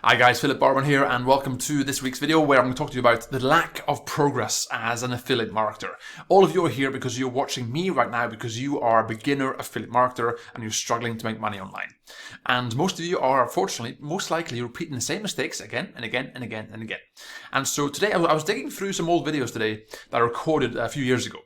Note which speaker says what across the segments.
Speaker 1: Hi guys, Philip Barman here, and welcome to this week's video where I'm going to talk to you about the lack of progress as an affiliate marketer. All of you are here because you're watching me right now because you are a beginner affiliate marketer and you're struggling to make money online. And most of you are, unfortunately, most likely repeating the same mistakes again and again and again and again. And so today I was digging through some old videos today that I recorded a few years ago.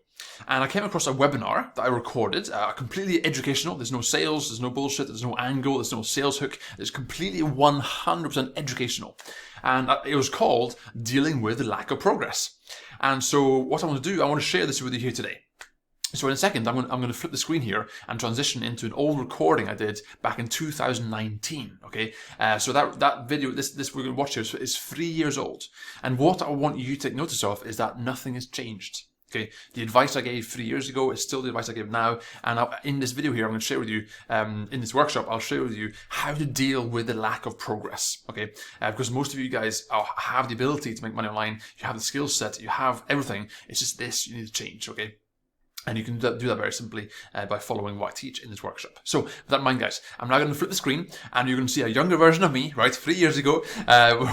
Speaker 1: And I came across a webinar that I recorded, completely educational. There's no sales, there's no bullshit, there's no angle, there's no sales hook. It's completely 100% educational. And it was called Dealing with the Lack of Progress. And so what I want to do, I want to share this with you here today. So in a second, I'm going to flip the screen here and transition into an old recording I did back in 2019. Okay, so that video, this we're going to watch here is 3 years old. And what I want you to take notice of is that nothing has changed. Okay, the advice I gave 3 years ago is still the advice I give now. And in this video here, I'm going to share with you, in this workshop, I'll share with you how to deal with the lack of progress. Okay, because most of you guys have the ability to make money online. You have the skill set, you have everything. It's just this you need to change. Okay. And you can do that very simply by following what I teach in this workshop. So with that in mind, guys, I'm now going to flip the screen and you're going to see a younger version of me, right, 3 years ago,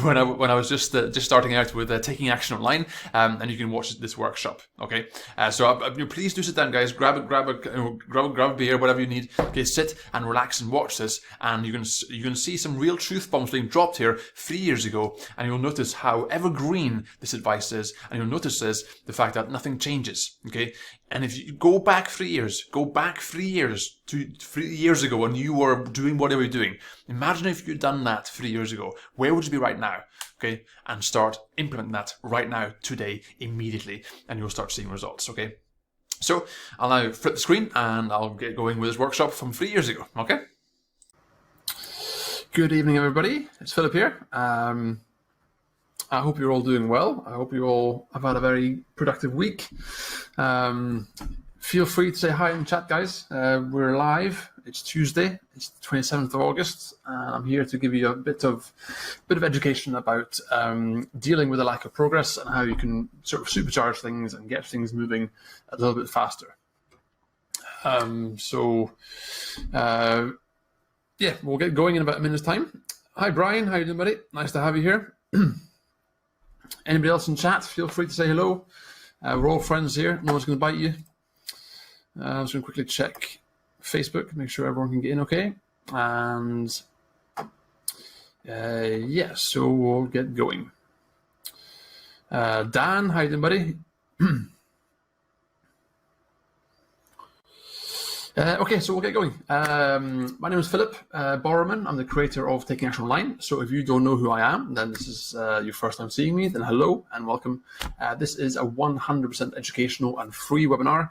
Speaker 1: when I was just starting out with taking action online, and you can watch this workshop. Okay, so please do sit down, guys. Grab a beer, whatever you need. Okay, sit and relax and watch this, and you're going to see some real truth bombs being dropped here 3 years ago, and you'll notice how evergreen this advice is, and you'll notice the fact that nothing changes. Okay. And if you go back 3 years, to 3 years ago when you were doing whatever you're doing, imagine if you'd done that 3 years ago, where would you be right now? Okay, and start implementing that right now, today, immediately, and you'll start seeing results. Okay, so I'll now flip the screen and I'll get going with this workshop from 3 years ago. Okay. Good evening, everybody. It's Philip here. I hope you're all doing well. I hope you all have had a very productive week. Feel free to say hi in the chat, guys. We're live. It's Tuesday. It's the 27th of August. I'm here to give you a bit of education about dealing with a lack of progress and how you can sort of supercharge things and get things moving a little bit faster. Yeah, we'll get going in about a minute's time. Hi, Brian. How you doing, buddy? Nice to have you here. Anybody else in chat, feel free to say hello. We're all friends here. No one's going to bite you. I'm just going to quickly check Facebook, make sure everyone can get in okay. And yeah, so we'll get going. Dan, how you doing, buddy? Okay, so we'll get going. My name is Philip Borman. I'm the creator of Taking Action Online. So if you don't know who I am, then this is your first time seeing me, then hello and welcome. This is a 100% educational and free webinar.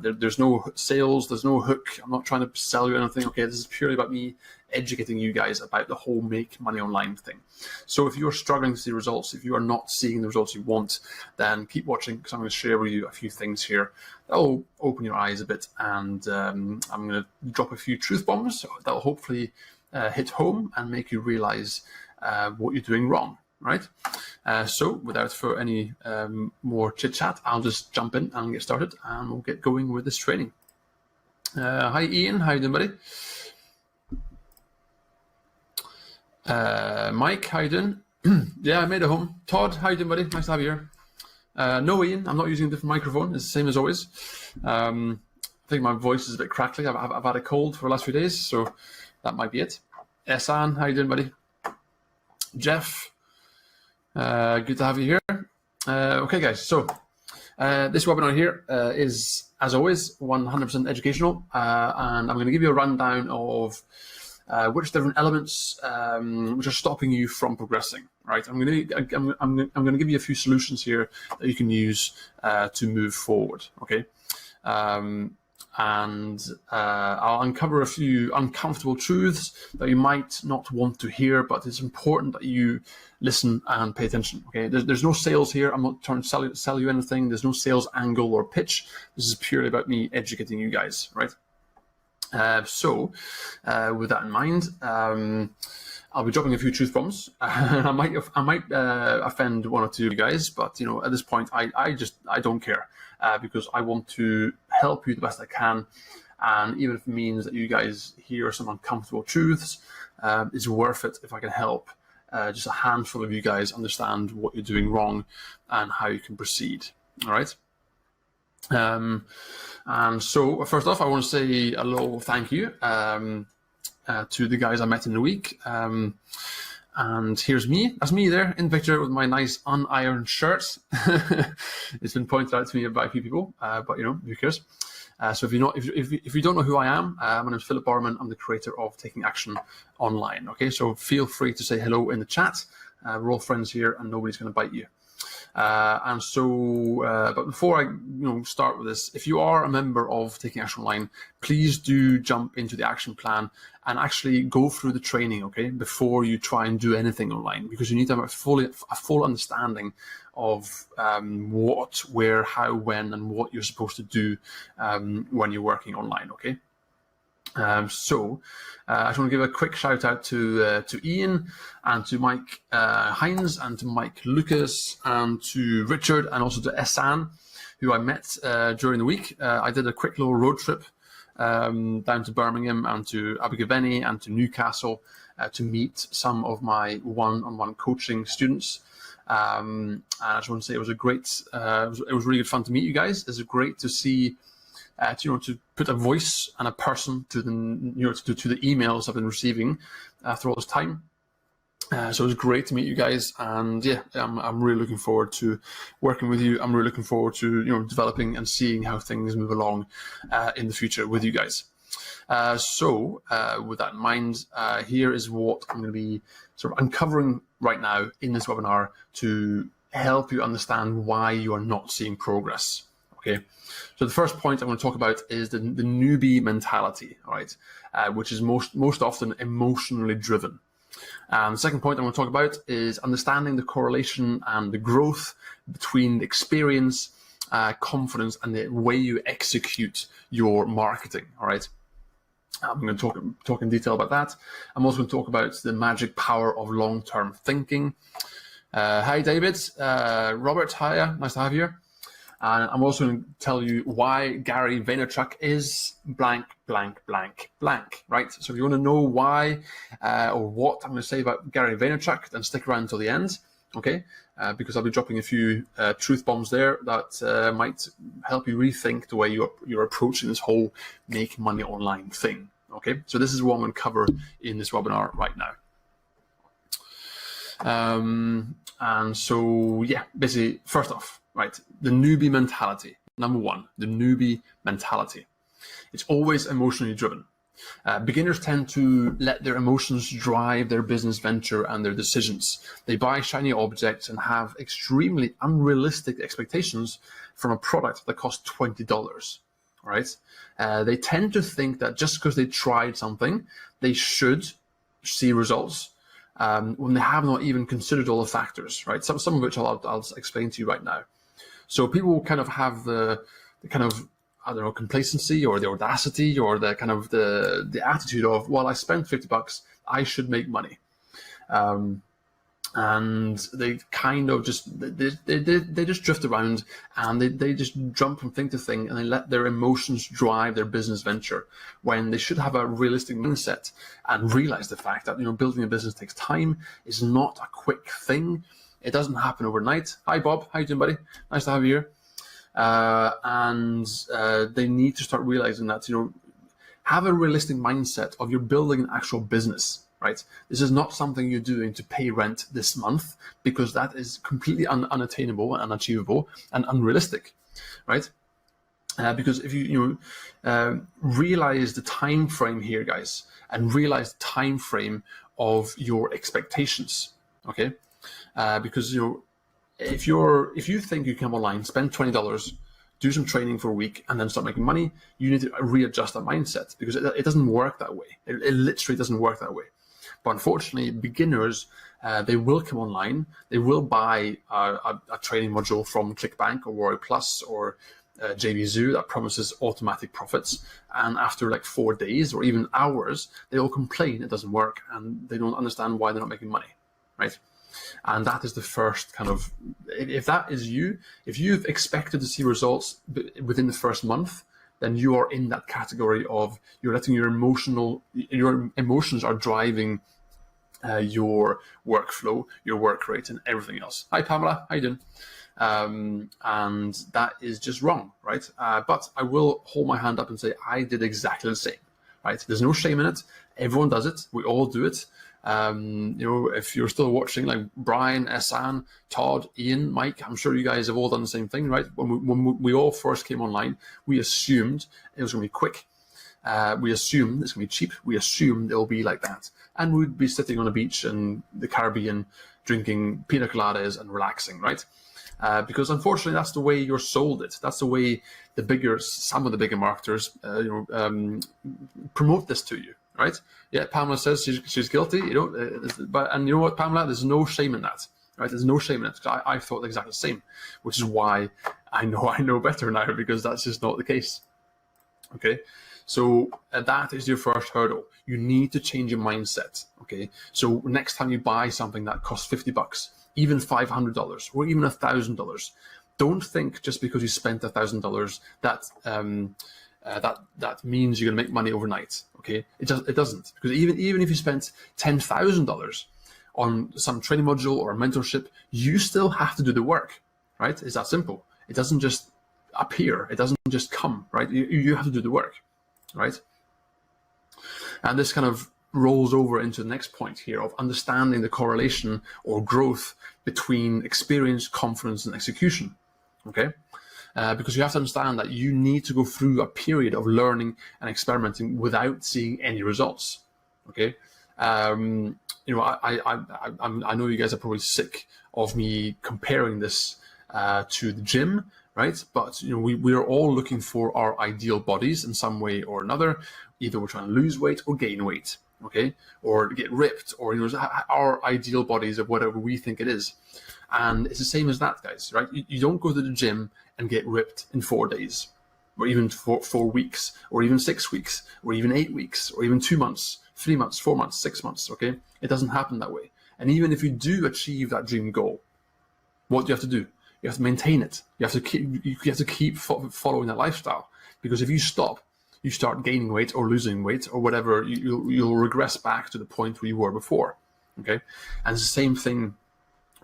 Speaker 1: There's no sales, there's no hook. I'm not trying to sell you anything. Okay, this is purely about me educating you guys about the whole make money online thing. So if you're struggling to see results, if you are not seeing the results you want, then keep watching because I'm going to share with you a few things here that will open your eyes a bit, and I'm going to drop a few truth bombs that will hopefully hit home and make you realize what you're doing wrong, right? So without any more chit chat, I'll just jump in and get started and we'll get going with this training. Hi Ian, how you doing, buddy? Mike, how you doing? Yeah, I made it home. Todd, how you doing, buddy? Nice to have you here. No, Ian, I'm not using a different microphone. It's the same as always. I think my voice is a bit crackly. I've had a cold for the last few days, so that might be it. Esan, how you doing, buddy? Jeff, good to have you here. Okay, guys, so this webinar here is, as always, 100% educational, and I'm going to give you a rundown of which different elements which are stopping you from progressing. Right, I'm going to give you a few solutions here that you can use to move forward. Okay, and I'll uncover a few uncomfortable truths that you might not want to hear, but it's important that you listen and pay attention. Okay, there's no sales here. I'm not trying to sell you anything. There's no sales angle or pitch. This is purely about me educating you guys. Right. So with that in mind, I'll be dropping a few truth bombs. I might offend one or two of you guys, but you know, at this point, I don't care because I want to help you the best I can And even if it means that you guys hear some uncomfortable truths, it's worth it if I can help just a handful of you guys understand what you're doing wrong and how you can proceed. All right. And so first off, I want to say a little thank you to the guys I met in the week. And here's me. That's me there in the picture with my nice unironed shirt. It's been pointed out to me by a few people, but you know, who cares? So if you don't know who I am, my name is Philip Barman. I'm the creator of Taking Action Online. Okay, so feel free to say hello in the chat. We're all friends here, and nobody's going to bite you. But before I start with this, if you are a member of Taking Action Online, please do jump into the action plan and actually go through the training, okay, before you try and do anything online, because you need to have a full understanding of what, where, how, when, and what you're supposed to do when you're working online, okay? I just want to give a quick shout out to Ian and to Mike Hines and to Mike Lucas and to Richard and also to Esan, who I met during the week. I did a quick little road trip down to Birmingham and to Abergavenny and to Newcastle to meet some of my one-on-one coaching students. And I just want to say it was a great, it was really good fun to meet you guys. It's great to see. To put a voice and a person to the to the emails I've been receiving after all this time. So it was great to meet you guys, and yeah, I'm really looking forward to working with you. I'm really looking forward to developing and seeing how things move along in the future with you guys. With that in mind, here is what I'm going to be sort of uncovering right now in this webinar to help you understand why you are not seeing progress. Okay, so the first point I'm going to talk about is the newbie mentality, all right, which is most often emotionally driven. The second point I'm going to talk about is understanding the correlation and the growth between experience, confidence, and the way you execute your marketing, all right. I'm going to talk in detail about that. I'm also going to talk about the magic power of long-term thinking. Hi, David. Robert, hiya. Nice to have you here. And I'm also going to tell you why Gary Vaynerchuk is blank, blank, blank, blank, right? So if you want to know why or what I'm going to say about Gary Vaynerchuk, then stick around until the end, okay? Because I'll be dropping a few truth bombs there that might help you rethink the way you're approaching this whole make money online thing, okay? So this is what I'm going to cover in this webinar right now. And so, yeah, basically, first off, right, the newbie mentality. Number one, the newbie mentality. It's always emotionally driven. Beginners tend to let their emotions drive their business venture and their decisions. They buy shiny objects and have extremely unrealistic expectations from a product that costs $20, right? They tend to think that just because they tried something, they should see results when they have not even considered all the factors, right? Some of which I'll explain to you right now. So people kind of have the kind of, I don't know, complacency or the audacity or the kind of the attitude of, well, I spent $50, I should make money. And they kind of just, they just drift around and they just jump from thing to thing and they let their emotions drive their business venture when they should have a realistic mindset and realize the fact that, building a business takes time. It's not a quick thing. It doesn't happen overnight. Hi, Bob. How you doing, buddy? Nice to have you here. They need to start realizing that, have a realistic mindset of you're building an actual business, right? This is not something you're doing to pay rent this month, because that is completely unattainable and unachievable and unrealistic, right? Because if you realize the time frame here, guys, and realize the time frame of your expectations, okay? Because if you think you can come online, spend $20, do some training for a week, and then start making money, you need to readjust that mindset, because it doesn't work that way. It literally doesn't work that way. But unfortunately, beginners, they will come online, they will buy a training module from ClickBank or Warrior Plus or JVZoo that promises automatic profits, and after like 4 days or even hours, they all complain it doesn't work and they don't understand why they're not making money, right? And that is the first kind of, if that is you, if you've expected to see results within the first month, then you are in that category of you're letting your emotions are driving your workflow, your work rate, and everything else. Hi, Pamela. How you doing? And that is just wrong, right? But I will hold my hand up and say I did exactly the same, right? There's no shame in it. Everyone does it. We all do it. If you're still watching, like Brian, Esan, Todd, Ian, Mike, I'm sure you guys have all done the same thing, right? When we all first came online, we assumed it was going to be quick. We assumed it's going to be cheap. We assumed it'll be like that. And we'd be sitting on a beach in the Caribbean drinking pina coladas and relaxing, right? Because unfortunately, that's the way you're sold it. That's the way some of the bigger marketers, promote this to you, right? Yeah, Pamela says she's guilty, but you know what, Pamela? There's no shame in that, right? There's no shame in it. I thought exactly the same, which is why I know better now, because that's just not the case. Okay, so that is your first hurdle. You need to change your mindset. Okay, so next time you buy something that costs $50, even $500 or even $1,000, don't think just because you spent $1,000 that means you're gonna make money overnight. Okay, it doesn't, because even if you spent $10,000 on some training module or a mentorship, you still have to do the work, right? It's that simple. It doesn't just appear. It doesn't just come, right? You have to do the work, right? And this kind of rolls over into the next point here of understanding the correlation or growth between experience, confidence, and execution. Okay, because you have to understand that you need to go through a period of learning and experimenting without seeing any results. Okay, I know you guys are probably sick of me comparing this to the gym, right? But we are all looking for our ideal bodies in some way or another. Either we're trying to lose weight or gain weight, okay, or get ripped, or our ideal bodies of whatever we think it is. And it's the same as that, guys, right? You don't go to the gym and get ripped in 4 days, or even 4 weeks, or even 6 weeks, or even 8 weeks, or even 2 months, 3 months, 4 months, 6 months, okay? It doesn't happen that way. And even if you do achieve that dream goal, what do you have to do? You have to maintain it. You have to keep following that lifestyle, because if you stop, you start gaining weight or losing weight or whatever, you'll regress back to the point where you were before, okay? And it's the same thing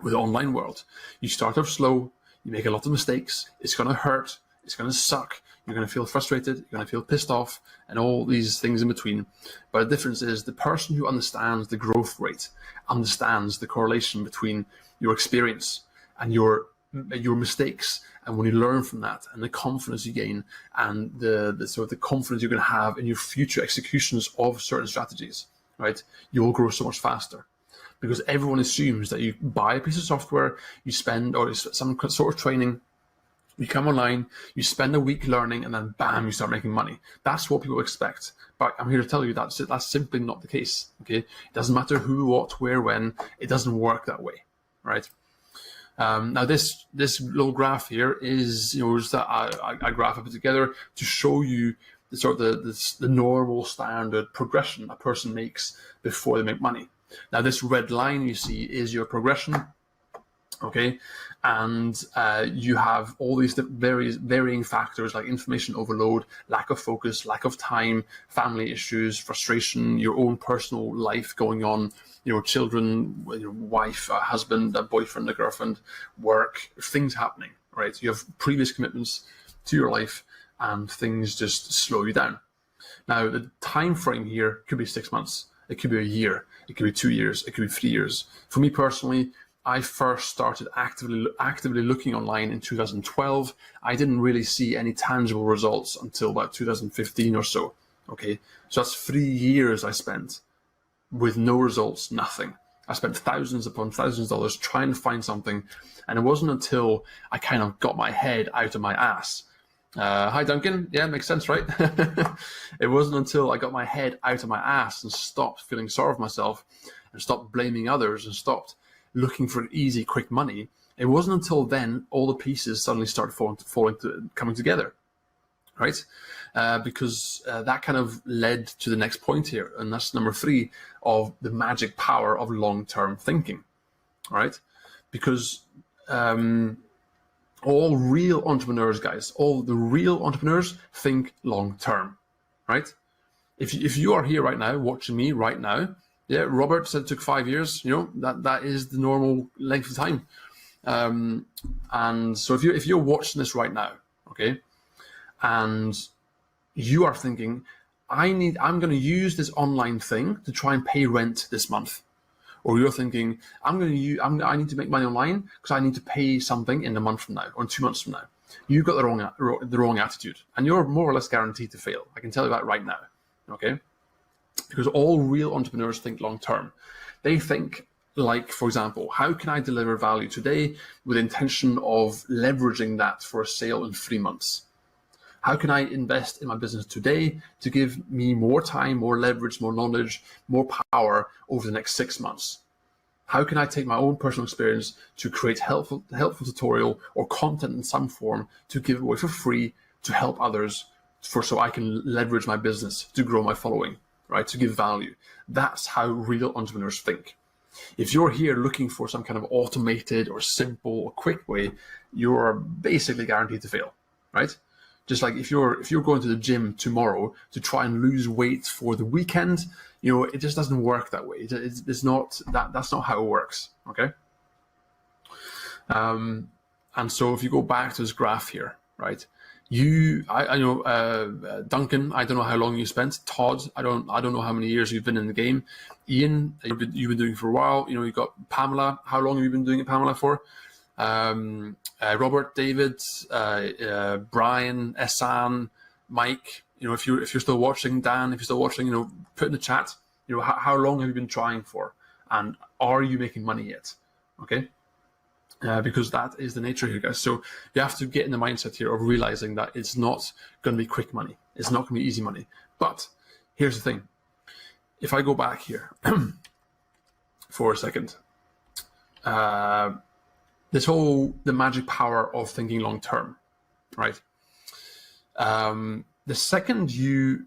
Speaker 1: with the online world. You start off slow, you make a lot of mistakes, it's going to hurt, it's going to suck, you're going to feel frustrated, you're going to feel pissed off, and all these things in between. But the difference is the person who understands the growth rate, understands the correlation between your experience and your mistakes, and when you learn from that, and the confidence you gain, and the confidence you're going to have in your future executions of certain strategies, right? You will grow so much faster, because everyone assumes that you buy a piece of software, you spend, or some sort of training, you come online, you spend a week learning, and then bam, you start making money. That's what people expect. But I'm here to tell you that that's simply not the case. Okay, it doesn't matter who, what, where, when. It doesn't work that way, right? Now this little graph here is just a graph I put together to show you the normal standard progression a person makes before they make money. Now this red line you see is your progression, okay, and you have all these varying factors like information overload, lack of focus, lack of time, family issues, frustration, your own personal life going on, children, your wife, a husband, a boyfriend, a girlfriend, work, things happening, right? You have previous commitments to your life, and things just slow you down. Now, the time frame here could be 6 months, it could be a year, it could be 2 years, it could be 3 years. For me personally, I first started actively looking online in 2012. I didn't really see any tangible results until about 2015 or so. Okay, so that's 3 years I spent with no results, nothing. I spent thousands upon thousands of dollars trying to find something, and it wasn't until I kind of got my head out of my ass. Hi, Duncan. Yeah, makes sense, right? It wasn't until I got my head out of my ass and stopped feeling sorry for myself and stopped blaming others and stopped looking for easy, quick money. It wasn't until then all the pieces suddenly started coming together, right? Because that kind of led to the next point here, and that's number 3 of the magic power of long-term thinking, right? Because All real entrepreneurs, guys, all the real entrepreneurs think long term, right? If you are here right now, watching me right now, yeah, Robert said it took 5 years. That is the normal length of time. And so if you're watching this right now, okay, and you are thinking, I'm going to use this online thing to try and pay rent this month, or you're thinking, I need to make money online because I need to pay something in a month from now or 2 months from now. You've got the wrong attitude, and you're more or less guaranteed to fail. I can tell you that right now, okay? Because all real entrepreneurs think long term. They think like, for example, how can I deliver value today with the intention of leveraging that for a sale in 3 months? How can I invest in my business today to give me more time, more leverage, more knowledge, more power over the next 6 months? How can I take my own personal experience to create helpful tutorial or content in some form to give away for free to help others so I can leverage my business to grow my following, right? To give value. That's how real entrepreneurs think. If you're here looking for some kind of automated or simple or quick way, you're basically guaranteed to fail, right? Just like if you're going to the gym tomorrow to try and lose weight for the weekend, it just doesn't work that way. It's not that's not how it works. Okay. And so if you go back to this graph here, right? I know Duncan. I don't know how long you spent. Todd, I don't know how many years you've been in the game. Ian, you've been doing it for a while. You got Pamela. How long have you been doing it, Pamela, for? Robert, David, Brian, Esan, Mike. If you're still watching, Dan, if you're still watching, put in the chat. How long have you been trying for, and are you making money yet? Okay. Because that is the nature here, guys. So you have to get in the mindset here of realizing that it's not going to be quick money. It's not going to be easy money. But here's the thing. If I go back here for a second, the magic power of thinking long term, right? The second you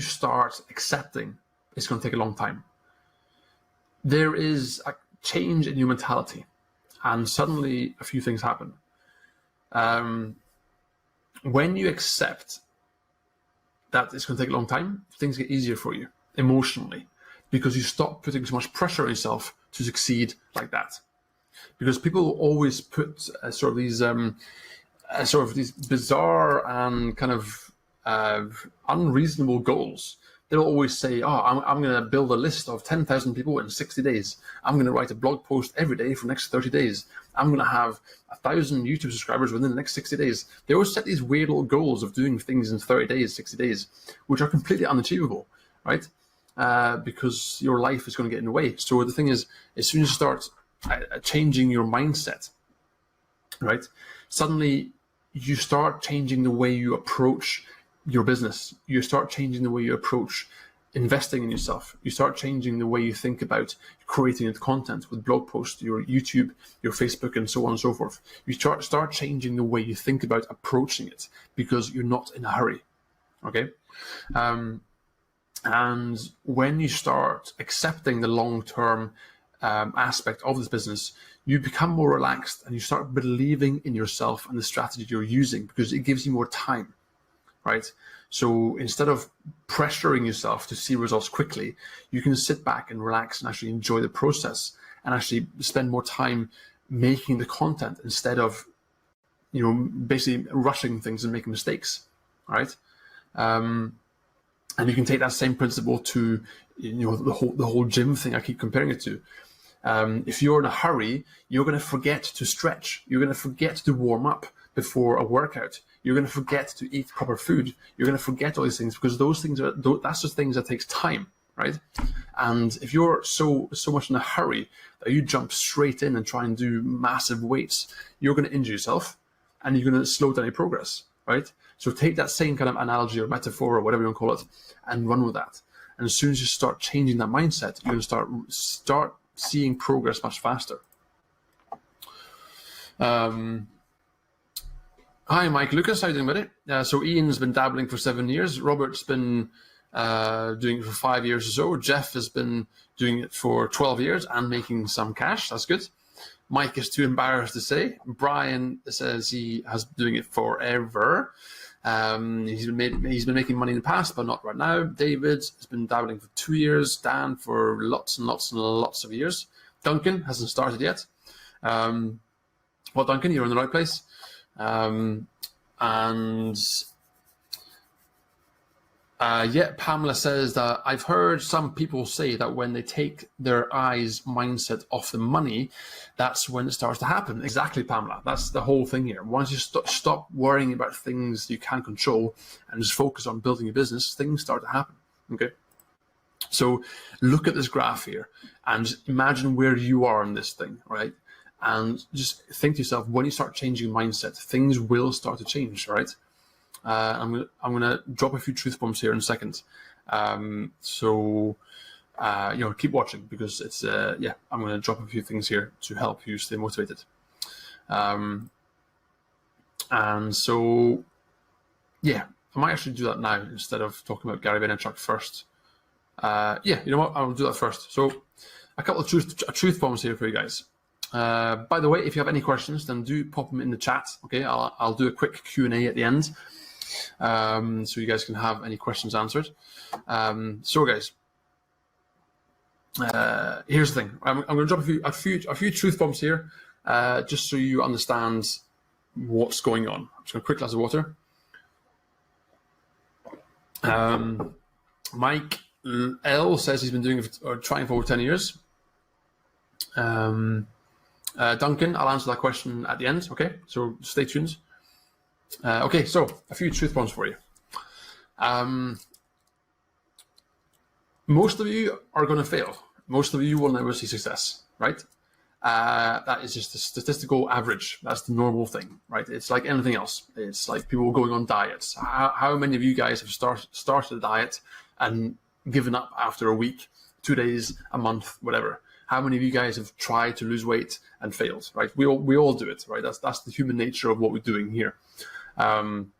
Speaker 1: start accepting, it's going to take a long time. There is a change in your mentality, and suddenly a few things happen. When you accept that it's going to take a long time, things get easier for you emotionally, because you stop putting so much pressure on yourself to succeed like that. Because people always put sort of these bizarre and kind of unreasonable goals. They'll always say, I'm going to build a list of 10,000 people in 60 days. I'm going to write a blog post every day for the next 30 days. I'm going to have 1,000 YouTube subscribers within the next 60 days. They always set these weird little goals of doing things in 30 days, 60 days, which are completely unachievable, right? Because your life is going to get in the way. So the thing is, as soon as you start changing your mindset, right, suddenly you start changing the way you approach your business. You start changing the way you approach investing in yourself. You start changing the way you think about creating content with blog posts, your YouTube, your Facebook, and so on and so forth. You start changing the way you think about approaching it, because you're not in a hurry. Okay. And when you start accepting the long-term aspect of this business, you become more relaxed and you start believing in yourself and the strategy you're using, because it gives you more time, right? So instead of pressuring yourself to see results quickly, you can sit back and relax and actually enjoy the process and actually spend more time making the content instead of, basically rushing things and making mistakes, right? And you can take that same principle to, the whole gym thing I keep comparing it to. If you're in a hurry, you're going to forget to stretch. You're going to forget to warm up before a workout. You're going to forget to eat proper food. You're going to forget all these things, because that's just things that takes time, right? And if you're so much in a hurry that you jump straight in and try and do massive weights, you're going to injure yourself and you're going to slow down your progress, right? So take that same kind of analogy or metaphor or whatever you want to call it and run with that. And as soon as you start changing that mindset, you're going to start seeing progress much faster. Hi, Mike Lucas. How you doing, buddy? So Ian's been dabbling for 7 years. Robert's been doing it for 5 years or so. Jeff has been doing it for 12 years and making some cash. That's good. Mike is too embarrassed to say. Brian says he has been doing it forever. He's been making money in the past, but not right now. David has been dabbling for 2 years. Dan for lots and lots and lots of years. Duncan hasn't started yet. Well, Duncan, you're in the right place. Yeah, Pamela says that I've heard some people say that when they take their eyes mindset off the money, that's when it starts to happen. Exactly, Pamela. That's the whole thing here. Once you stop worrying about things you can't control and just focus on building a business, things start to happen. Okay. So look at this graph here and just imagine where you are in this thing, right? And just think to yourself, when you start changing mindset, things will start to change, right? I'm gonna drop a few truth bombs here in a second. Keep watching because it's I'm gonna drop a few things here to help you stay motivated. I might actually do that now instead of talking about Gary Vaynerchuk first. You know what? I'll do that first. So a couple of truth bombs here for you guys. By the way, if you have any questions, then do pop them in the chat. Okay, I'll do a quick Q&A at the end, so you guys can have any questions answered. Guys, here's the thing. I'm going to drop a few truth bombs here, just so you understand what's going on. I'm just going to quick glass of water. Mike L says he's been doing it trying for over 10 years. Duncan, I'll answer that question at the end, okay? So stay tuned. Okay, so a few truth bombs for you. Most of you are going to fail. Most of you will never see success, right? That is just a statistical average. That's the normal thing, right? It's like anything else. It's like people going on diets. How many of you guys have started a diet and given up after a week, 2 days, a month, whatever? How many of you guys have tried to lose weight and failed, right? We all do it, right? That's the human nature of what we're doing here. And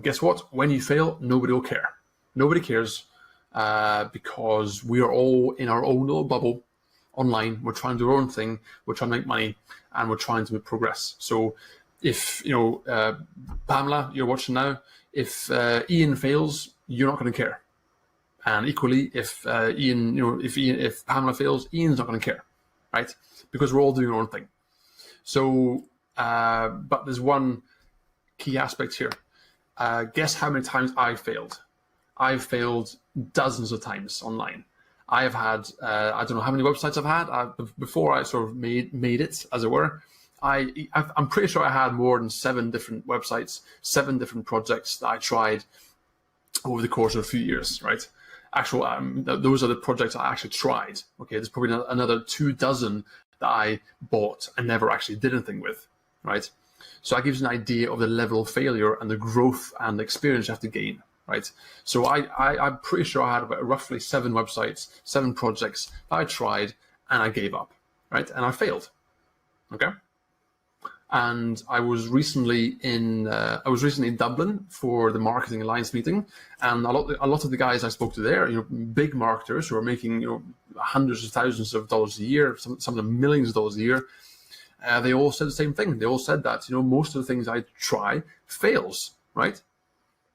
Speaker 1: guess what? When you fail, nobody will care. Nobody cares because we are all in our own little bubble online. We're trying to do our own thing. We're trying to make money and we're trying to progress. So if, Pamela, you're watching now, if Ian fails, you're not going to care. And equally, if Pamela fails, Ian's not going to care, right? Because we're all doing our own thing. So, but there's one key aspect here. Guess how many times I failed? I've failed dozens of times online. I have had, I don't know how many websites I've had. Before I sort of made it, as it were, I'm pretty sure I had more than 7 different websites, 7 different projects that I tried over the course of a few years, right? Those are the projects I actually tried. Okay, there's probably another 24 that I bought and never actually did anything with, right? So that gives you an idea of the level of failure and the growth and the experience you have to gain, right? So I'm pretty sure I had about roughly 7 websites, 7 projects that I tried and I gave up, right? And I failed, okay? And I was recently in Dublin for the Marketing Alliance meeting, and a lot of the guys I spoke to there, big marketers who are making hundreds of thousands of dollars a year, some of them millions of dollars a year. They all said the same thing. They all said that most of the things I try fails, right?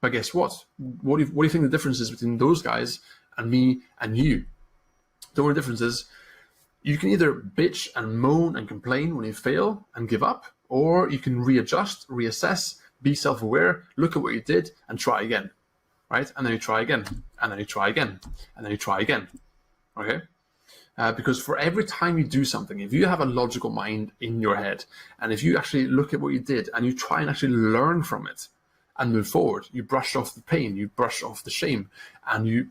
Speaker 1: But guess what? What do you think the difference is between those guys and me and you? The only difference is you can either bitch and moan and complain when you fail and give up, or you can readjust, reassess, be self-aware, look at what you did and try again, right? And then you try again, and then you try again, and then you try again, okay? Because for every time you do something, if you have a logical mind in your head, and if you actually look at what you did and you try and actually learn from it and move forward, you brush off the pain, you brush off the shame, and you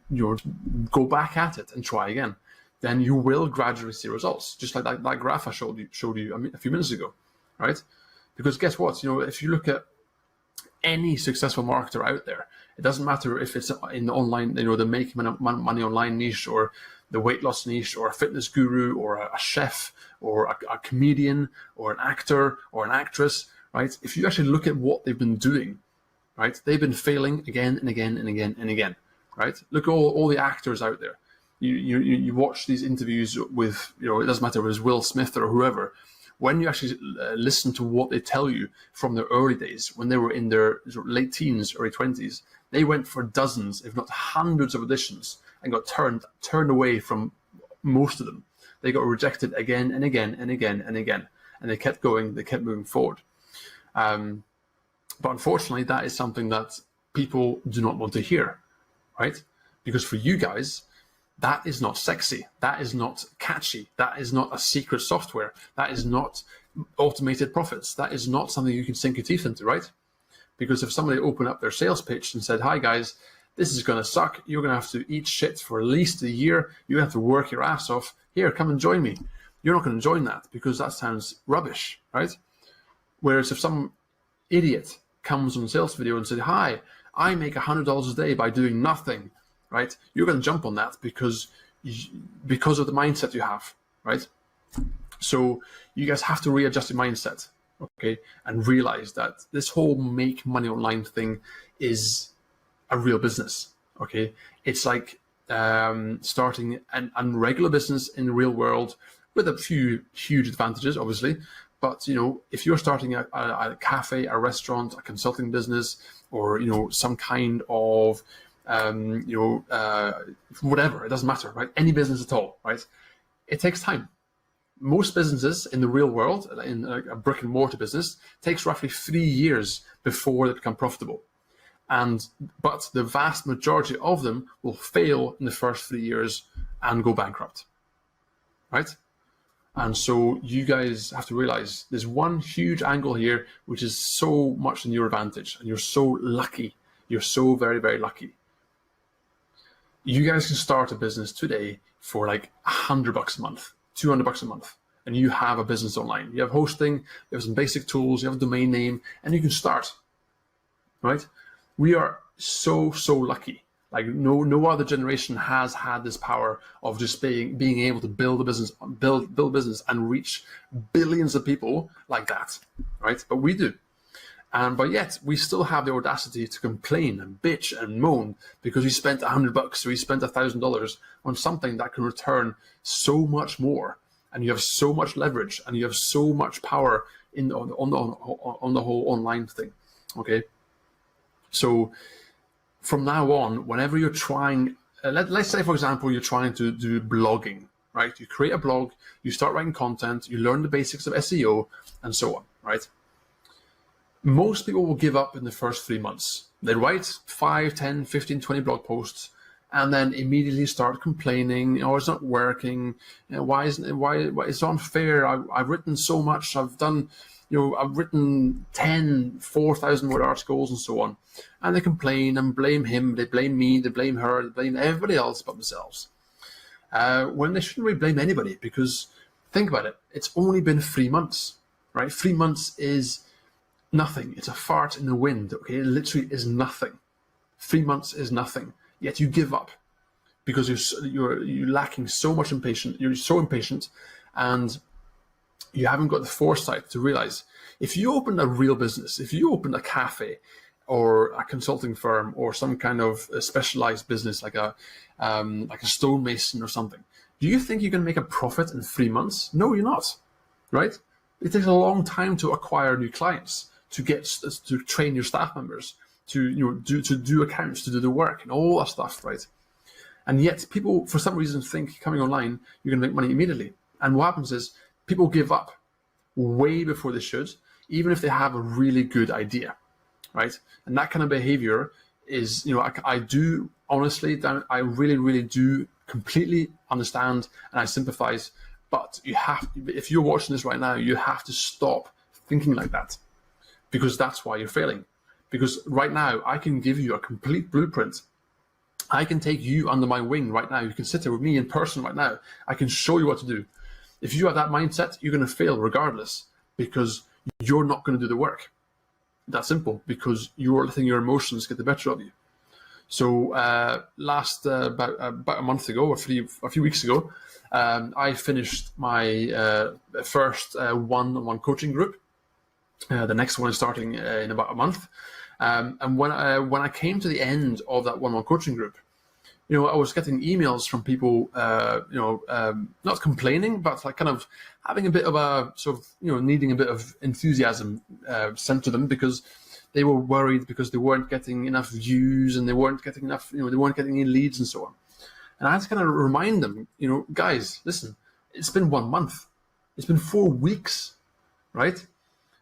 Speaker 1: go back at it and try again, then you will gradually see results, just like that graph I showed you a few minutes ago, right? Because guess what? If you look at any successful marketer out there, it doesn't matter if it's in the online, the make money online niche, or the weight loss niche, or a fitness guru, or a chef, or a comedian, or an actor, or an actress, right? If you actually look at what they've been doing, right, they've been failing again and again and again and again, right? Look at all the actors out there. You watch these interviews with, it doesn't matter if it's Will Smith or whoever. When you actually listen to what they tell you from their early days, when they were in their late teens, early 20s, they went for dozens, if not hundreds of auditions and got turned away from most of them. They got rejected again and again and again and again. And they kept going, they kept moving forward. But unfortunately, that is something that people do not want to hear, right? Because for you guys, that is not sexy. That is not catchy. That is not a secret software. That is not automated profits. That is not something you can sink your teeth into, right? Because if somebody opened up their sales pitch and said, hi guys, this is going to suck. You're going to have to eat shit for at least a year. You have to work your ass off. Here, come and join me. You're not going to join that because that sounds rubbish, right? Whereas if some idiot comes on a sales video and says, hi, I make $100 a day by doing nothing, right? You're going to jump on that because of the mindset you have, right? So you guys have to readjust your mindset, okay? And realize that this whole make money online thing is a real business, okay? It's like starting an unregular business in the real world with a few huge advantages, obviously. But, if you're starting a cafe, a restaurant, a consulting business, or, some kind of whatever, it doesn't matter, right? Any business at all, right? It takes time. Most businesses in the real world, in a brick and mortar business, takes roughly 3 years before they become profitable. But the vast majority of them will fail in the first 3 years and go bankrupt, right? And so you guys have to realize there's one huge angle here, which is so much in your advantage, and you're so lucky. You're so very, very lucky. You guys can start a business today for like $100 a month, $200 a month, and you have a business online. You have hosting, you have some basic tools, you have a domain name, and you can start, right? We are so, so lucky. Like no other generation has had this power of just being able to build a business, build business and reach billions of people like that, right? But we do. But yet we still have the audacity to complain and bitch and moan because we spent $100 or we spent $1,000 on something that can return so much more, and you have so much leverage and you have so much power on the whole online thing. Okay, so from now on, whenever you're trying, let's say for example you're trying to do blogging, right? You create a blog, you start writing content, you learn the basics of SEO, and so on, right? Most people will give up in the first 3 months. They write 5, 10, 15, 20 blog posts and then immediately start complaining, it's not working, why it's unfair, I've written so much, I've written 10 4,000 word articles and so on, and they complain and blame him, they blame me, they blame her, they blame everybody else but themselves, when they shouldn't really blame anybody. Because think about it, it's only been 3 months, right? 3 months is nothing. It's a fart in the wind. Okay, it literally is nothing. 3 months is nothing. Yet you give up because you're lacking so much impatience. You're so impatient, and you haven't got the foresight to realize if you open a real business, if you open a cafe or a consulting firm or some kind of specialized business like a stonemason or something, do you think you can make a profit in 3 months? No, you're not, right? It takes a long time to acquire new clients, to train your staff members, to do accounts, to do the work and all that stuff, right? And yet people, for some reason, think coming online, you're going to make money immediately. And what happens is people give up way before they should, even if they have a really good idea, right? And that kind of behavior is, I do honestly, I really, really do completely understand and I sympathize. But if you're watching this right now, you have to stop thinking like that, because that's why you're failing. Because right now, I can give you a complete blueprint. I can take you under my wing right now. You can sit here with me in person right now. I can show you what to do. If you have that mindset, you're going to fail regardless, because you're not going to do the work. That's simple, because you're letting your emotions get the better of you. So about a month ago, a few weeks ago, I finished my first one-on-one coaching group. The next one is starting in about a month. And when I came to the end of that one-on-one coaching group, I was getting emails from people, not complaining, but like kind of having a bit of a sort of, needing a bit of enthusiasm sent to them because they were worried because they weren't getting enough views and they weren't getting enough, they weren't getting any leads and so on. And I had to kind of remind them, guys, listen, it's been 1 month. It's been 4 weeks, right?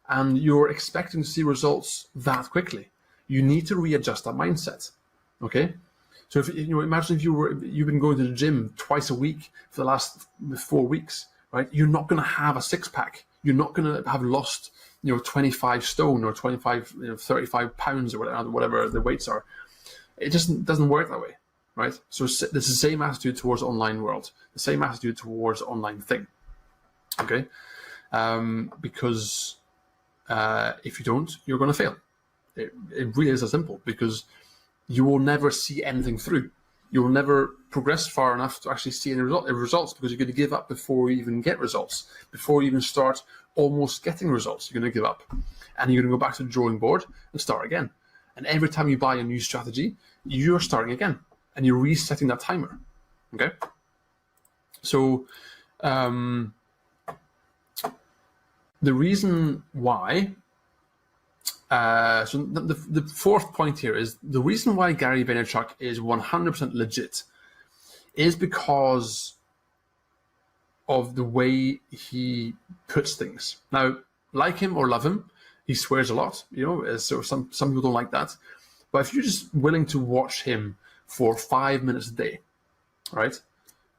Speaker 1: And you're expecting to see results that quickly. You need to readjust that mindset, okay? So if imagine if you've been going to the gym twice a week for the last 4 weeks, right? You're not going to have a six-pack. You're not going to have lost, 25 stone or 25, 35 pounds or whatever the weights are. It just doesn't work that way, right? So it's the same attitude towards the online world, the same attitude towards the online thing, okay? Because if you don't, you're going to fail. It really is that simple, because you will never see anything through. You will never progress far enough to actually see any results, because you're going to give up before you even get results. Before you even start almost getting results, you're going to give up. And you're going to go back to the drawing board and start again. And every time you buy a new strategy, you're starting again. And you're resetting that timer. Okay? So, the reason why... so the fourth point here is the reason why Gary Vaynerchuk is 100% legit is because of the way he puts things. Now, like him or love him, he swears a lot, so some people don't like that. But if you're just willing to watch him for 5 minutes a day, right?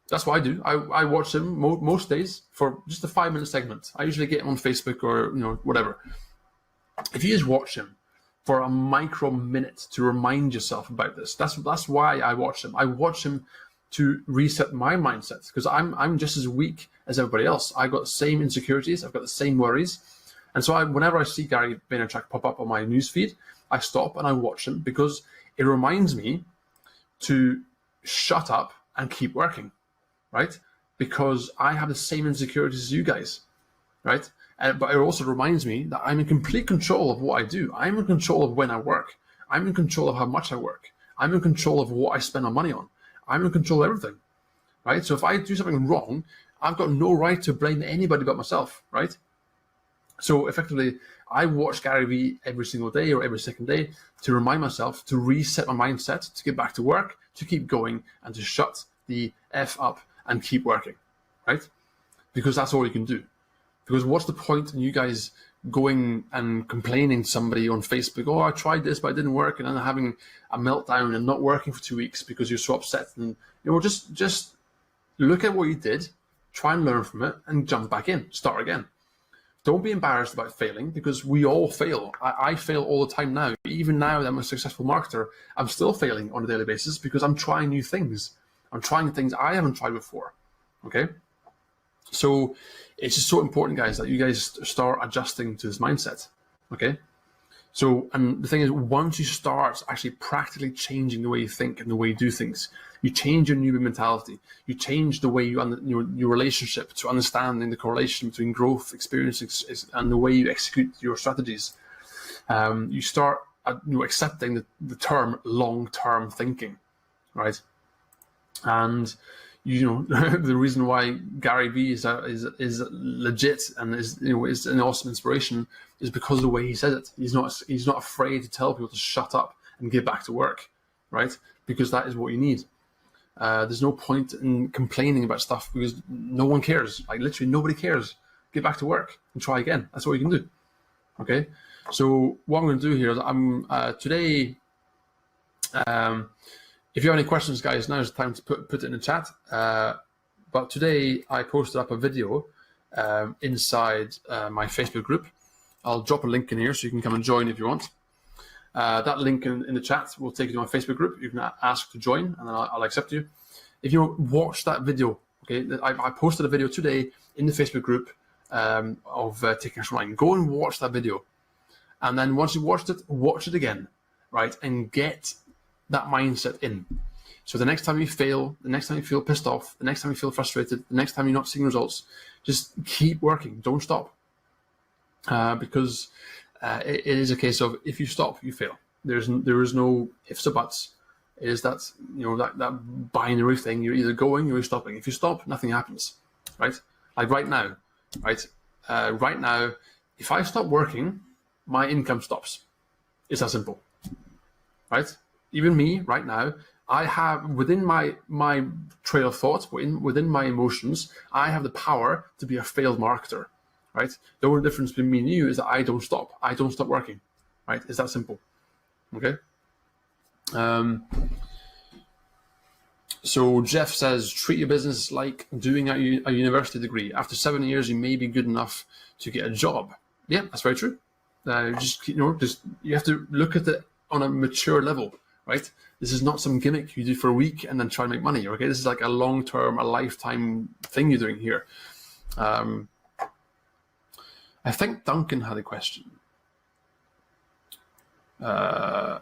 Speaker 1: That's what I do. I watch him most days for just a 5-minute segment. I usually get him on Facebook or whatever. If you just watch him for a micro minute to remind yourself about this, that's why I watch him. I watch him to reset my mindset, because I'm just as weak as everybody else. I got the same insecurities. I've got the same worries. And so whenever I see Gary Vaynerchuk pop up on my newsfeed, I stop and I watch him, because it reminds me to shut up and keep working, right? Because I have the same insecurities as you guys, right? But it also reminds me that I'm in complete control of what I do. I'm in control of when I work. I'm in control of how much I work. I'm in control of what I spend my money on. I'm in control of everything, right? So if I do something wrong, I've got no right to blame anybody but myself, right? So effectively, I watch Gary Vee every single day or every second day to remind myself to reset my mindset, to get back to work, to keep going, and to shut the F up and keep working, right? Because that's all you can do. Because what's the point in you guys going and complaining to somebody on Facebook, oh, I tried this, but it didn't work, and then having a meltdown and not working for 2 weeks because you're so upset? And just look at what you did, try and learn from it, and jump back in, start again. Don't be embarrassed about failing, because we all fail. I fail all the time now. Even now that I'm a successful marketer, I'm still failing on a daily basis because I'm trying new things. I'm trying things I haven't tried before, okay? So it's just so important, guys, that you guys start adjusting to this mindset, okay? So, and the thing is, once you start actually practically changing the way you think and the way you do things, you change your newbie mentality. You change the way your relationship to understanding the correlation between growth, experience, and the way you execute your strategies. You start accepting the term long-term thinking, right? And the reason why Gary Vee is legit and is an awesome inspiration is because of the way he says it. He's not afraid to tell people to shut up and get back to work, right? Because that is what you need. There's no point in complaining about stuff because no one cares. Like literally nobody cares. Get back to work and try again. That's what you can do. Okay. So what I'm going to do here is today. If you have any questions, guys, now is the time to put it in the chat. But today I posted up a video inside my Facebook group. I'll drop a link in here so you can come and join if you want. That link in the chat will take you to my Facebook group. You can ask to join, and then I'll accept you. If you watch that video, okay, I posted a video today in the Facebook group of Taking Action Online. Go and watch that video. And then once you watched it, watch it again, right? And get that mindset in. So the next time you fail, the next time you feel pissed off, the next time you feel frustrated, the next time you're not seeing results, just keep working. Don't stop. Because it is a case of if you stop, you fail. There is no ifs or buts. is that, that binary thing. You're either going or you're stopping. If you stop, nothing happens, right? Like right now, right? Right now, if I stop working, my income stops. It's that simple, right? Even me right now, I have within my trail of thought, within my emotions, I have the power to be a failed marketer, right? The only difference between me and you is that I don't stop. I don't stop working, right? It's that simple, okay? So Jeff says, treat your business like doing a university degree. After 7 years, you may be good enough to get a job. Yeah, that's very true. Just you have to look at it on a mature level, right? This is not some gimmick you do for a week and then try and make money. Okay, this is like a long-term, a lifetime thing you're doing here. I think Duncan had a question. I'm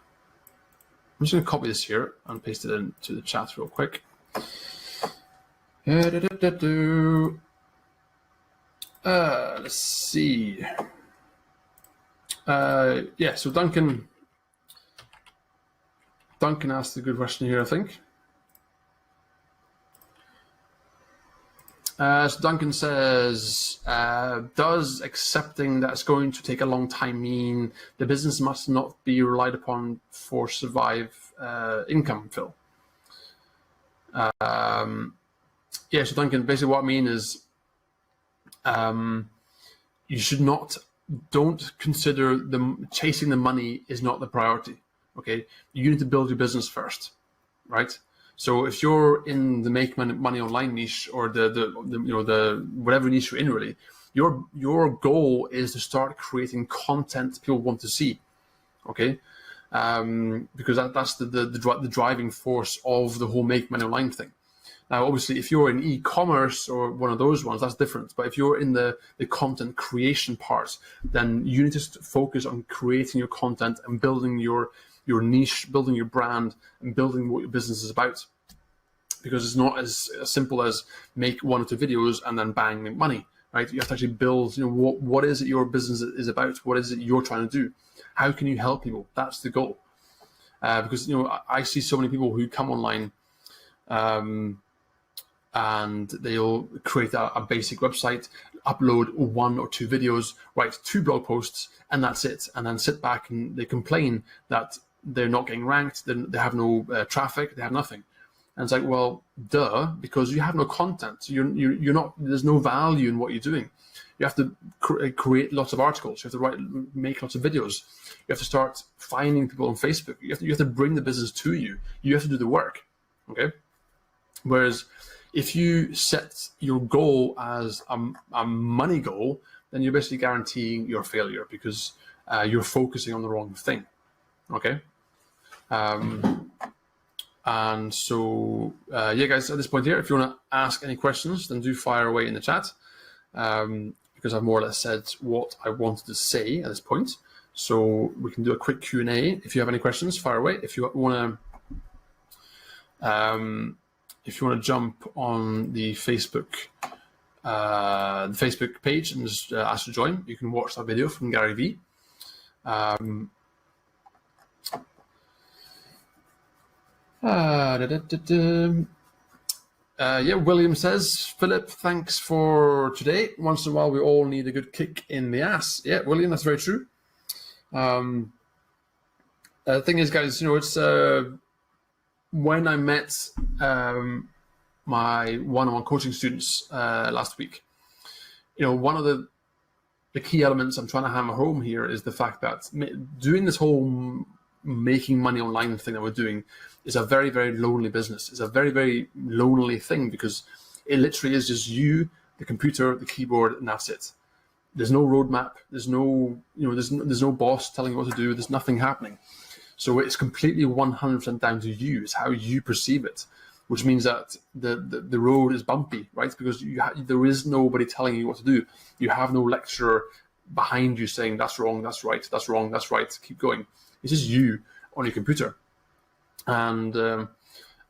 Speaker 1: just going to copy this here and paste it into the chat real quick. Let's see. Yeah, so Duncan asked a good question here, I think. So Duncan says, does accepting that it's going to take a long time mean the business must not be relied upon for survive income, Phil? Yeah, so Duncan, basically what I mean is you should not, don't consider chasing the money is not the priority, okay? You need to build your business first, right? So if you're in the make money online niche or the whatever niche you're in, really, your goal is to start creating content people want to see, okay? Because that's the driving force of the whole make money online thing. Now, obviously, if you're in e-commerce or one of those ones, that's different. But if you're in the content creation part, then you need to focus on creating your content and building your niche, building your brand, and building what your business is about. Because it's not as simple as make 1 or 2 videos and then bang, make money, right? You have to actually build, what is it your business is about? What is it you're trying to do? How can you help people? That's the goal. Because, I see so many people who come online and they'll create a basic website, upload 1 or 2 videos, write 2 blog posts, and that's it. And then sit back and they complain that they're not getting ranked, they have no traffic, they have nothing. And it's like, well, duh, because you have no content. You're not. There's no value in what you're doing. You have to create lots of articles. You have to make lots of videos. You have to start finding people on Facebook. You have to bring the business to you. You have to do the work, okay? Whereas if you set your goal as a money goal, then you're basically guaranteeing your failure because you're focusing on the wrong thing, okay? And so, yeah, guys, at this point here, if you want to ask any questions, then do fire away in the chat because I've more or less said what I wanted to say at this point. So we can do a quick Q&A. If you have any questions, fire away. If you want to jump on the Facebook page and just ask to join, you can watch that video from Gary V. Yeah, William says, Philip, thanks for today. Once in a while, we all need a good kick in the ass. Yeah, William, that's very true. The thing is, guys, it's when I met my one-on-one coaching students last week, one of the key elements I'm trying to hammer home here is the fact that doing this whole making money online thing that we're doing is a very, very lonely business. It's a very, very lonely thing because it literally is just you, the computer, the keyboard, and that's it. There's no roadmap. There's no, there's no boss telling you what to do. There's nothing happening. So it's completely 100% down to you. It's how you perceive it, which means that the road is bumpy, right? Because there is nobody telling you what to do. You have no lecturer behind you saying that's wrong, that's right, that's wrong, that's right. Keep going. It's just you on your computer. And